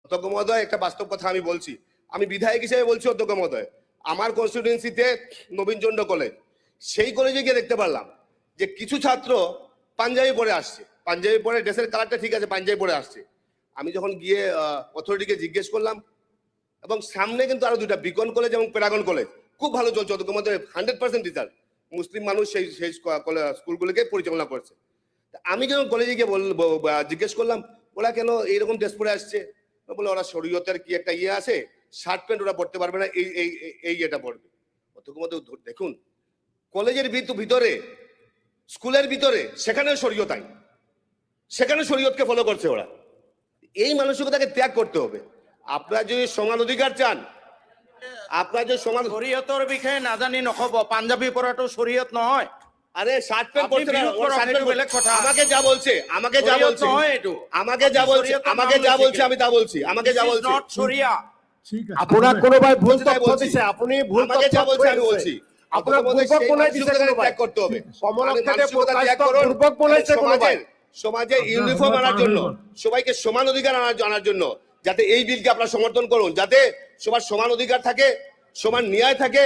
অধ্যক্ষ মহোদয়, একটা বাস্তব কথা আমি বলছি, আমি বিধায়ক হিসেবে বলছি অধ্যক্ষ মহোদয়, আমার কনস্টিটিউয়েন্সিতে নবীনচন্দ্র কলেজ, সেই কলেজে গিয়ে দেখতে পারলাম যে কিছু ছাত্র পাঞ্জাবি পরে আসছে, পাঞ্জাবি পরে, ড্রেসের কালারটা ঠিক আছে, পাঞ্জাবি পরে আসছে। আমি যখন গিয়ে অথরিটিকে জিজ্ঞেস করলাম, এবং সামনে কিন্তু আরো দুটা, বিকন কলেজ এবং প্যারাগন কলেজ খুব ভালো চলছে অধ্যক্ষ মহোদয়, 100% রেজাল্ট, মুসলিম মানুষ সেই সেই স্কুলগুলিকে পরিচালনা করছে। আমি যখন কলেজে গিয়ে জিজ্ঞেস করলাম ওরা কেন এইরকম ড্রেস পরে আসছে, বলে ওরা শরীয়তের কি একটা ইয়ে আছে, শার্ট প্যান্ট ওরা পড়তে পারবে না, এই এই এই এটা পড়বে। অধ্যক্ষ মহোদয় দেখুন, কলেজের ভিতরে, স্কুলের ভিতরে, সেখানে শরীয়ত আইন, সেখানে শরীয়তকে ফলো করছে ওরা। এই মানসিকতাকে ত্যাগ করতে হবে। আপনারা যদি সমান অধিকার চান, আপনারা যদি সমান, শরীয়তৰ বিষয়ে নাজানি নকব, পাঞ্জাবী পৰাটো শরীয়ত নহয়। আরে শার্ট প্যান্ট পড়ছে না, বিরোধ ওরা করো, শার্ট সেইটো প্যান্ট বেলেগ কথা। আমাকে যা বলছে, আমাকে যা শরীয়ত বলছে, নহয় এইটো। আমাকে যা বলছে, শরীয়তৰ আমাকে নাম যা লৈছে বলছে কি? আমি তা বলছি, আমাকে যা This is বলছে, not শরিয়া। ঠিক আছে আপোনাক কোনোবাই ভুল সেটাই তথ্য বলছি। দিছে, আপুনি ভুল আমাকে তথ্য যা বলছে কৈ আমি আছে। বলছি, আপোনাক আমাদের পূৰ্বক সেই বনাই দিছে মানসিকতাকে কোনোবাই। ত্যাগ করতে হবে। কমলক্ষেত্রে মানসিকতা ত্যাগ প্রকাশিত করুন। পূর্বক বনাইছে কোনোবাই। সমাজে ইউনিফর্ম আনার জন্য, সবাইকে সমান অধিকার আনার জন্য, যাতে এই বিলকে আপনারা সমর্থন করুন, যাতে সবার সমান অধিকার থাকে, সমান ন্যায় থাকে।